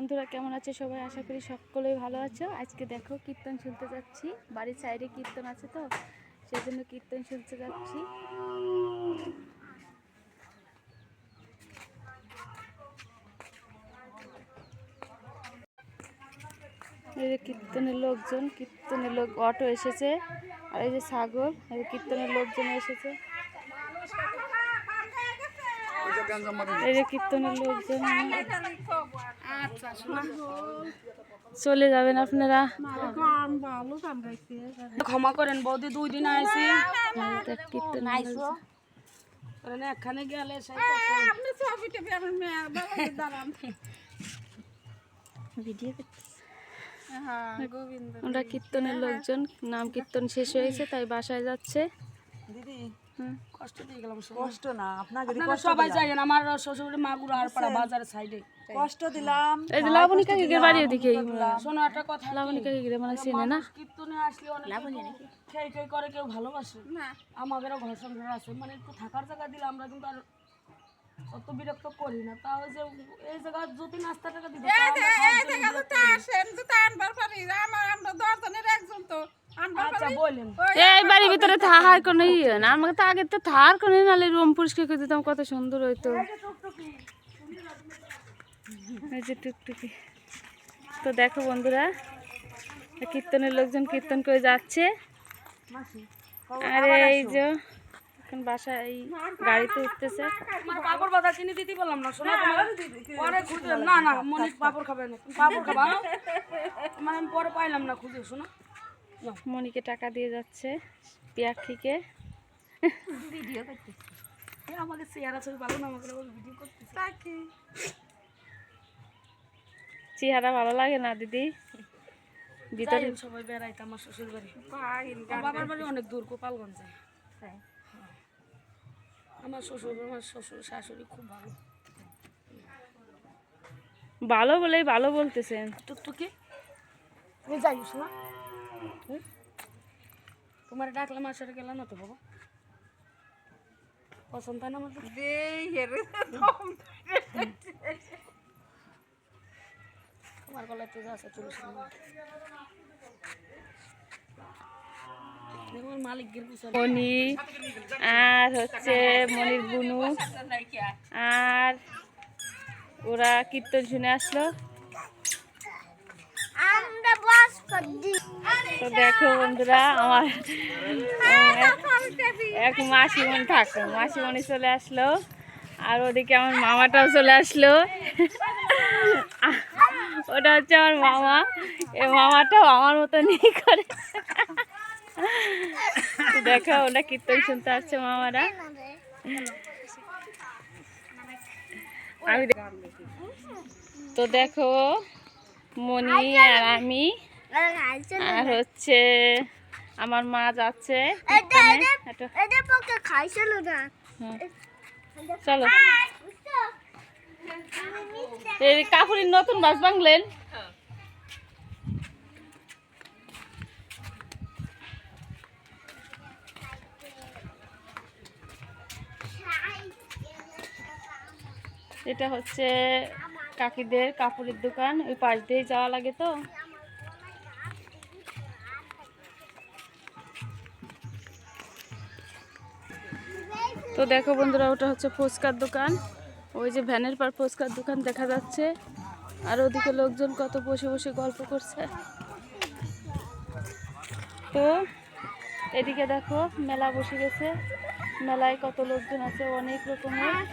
বন্ধুরা, কেমন আছে সবাই? আশা করি সকলেই ভালো আছো। আজকে দেখো কীর্তন শুনতে যাচ্ছি। বাড়ির সাইডে কীর্তন আছে তো, সেই জন্য কীর্তন শুনতে যাচ্ছি। এই যে কীর্তনের লোকজন, কীর্তনের লোক অটো এসেছে, আর এই যে সাগর, এই কীর্তনের লোকজন এসেছে। এই যে কীর্তনের লোকজন চলে যাবেন আপনারা। ক্ষমা করেন বৌদি, 2 দিন আইছি কীর্তন এখানে গেলে ওরা কীর্তনের লোকজন, নাম কীর্তন শেষ হয়েছে তাই বাসায় যাচ্ছে। দিদি কষ্ট দিয়ে গেলাম। কষ্ট না, আপনাকে সবাই জানেন আমার শ্বশুর মাগুরা আর পাড়া বাজারের সাইডে কষ্ট দিলাম। এই যে লাবণী কাকির বাড়ি ওদিকে, শোনো একটা কথা, লাবণী কাকির মানে চেনে না। কীর্তনে আসলে অনেক খেয়ে খেয়ে করে, কেউ ভালোবাসে না। আমাদেরও ঘর সংসার আছে, মানে একটু থাকার জায়গা দিলে আমরা কিন্তু আর অত বিরক্ত করি না। তাও যে এই জায়গা যদি নাস্তা টাকা দিতে এই বাড়ির ভিতরে থাকার কোনো ইয়ে না, আমাকে তো আগে তো থাকার কোনো নালে রুম পরিষ্কার করে দিতাম, কত সুন্দর হইতো। এই যে টুকটুকি। তো দেখো বন্ধুরা, কীর্তনের লোকজন কীর্তন করে যাচ্ছে, আর এই যে এখন বাসায় গাড়িতে উঠতেছে। পাপড় বাধা কিনে দিতে বললাম না, শোনা পরে খুঁজে না না মনিক পাপড় খাবে না, পাপড় খাবা মানে আমি পরে পাইলাম না খুঁজে। শোনা মনিকে টাকা দিয়ে যাচ্ছে পিয়াক্ষীকে। ভিডিও করতেছি, আমাদের চেহারা ছবি ভালো না, আমাকে ভিডিও করতেছি। চেহারা ভালো লাগে না দিদি? ভিতরে সবাই বেড়াইতে আমার শ্বশুর বাড়ি, বাবার বাড়ি অনেক দূর, গোপালগঞ্জে। আমার শ্বশুর শাশুড়ি খুব ভালো, ভালো বলেই ভালো বলতেছেন। টুকটুকি তুমি যাইস না, তোমার ডাকলাম আর সাথে গেলাম না তো বাবা, পছন্দ হয় না আমার তোমার গলায় তো আছে চল্লিশ মালিক মনি আর হচ্ছে মনির বুনু, আর ওরা কীর্তন শুনে আসলো। তো দেখো বন্ধুরা, আমার এক মাসিমণি থাকতো, মাসিমণি চলে আসলো, আর ওদিকে আমার মামাটাও চলে আসলো। ওটা হচ্ছে আমার মামা, এই মামাটাও আমার মতনই করে। দেখো ওরা কীর্তন শুনতে আসছে মামারা। আমি তো দেখো মনি আর আমি আর হচ্ছে আমার মা যাচ্ছে। চলো, এই কাকুরির নতুন বাস বাংলেন। এটা হচ্ছে কাকিদের কাপড়ের দোকান, ওই পাশ দিয়ে যাওয়া লাগে। তো দেখো বন্ধুরা, ওটা হচ্ছে ফুচকার দোকান, ওই যে ভ্যানের পর ফুচকার দোকান দেখা যাচ্ছে, আর ওদিকে লোকজন কত বসে বসে গল্প করছে। তো এদিকে দেখো মেলা বসে গেছে, মেলায় কত লোকজন আছে, অনেক রকমের।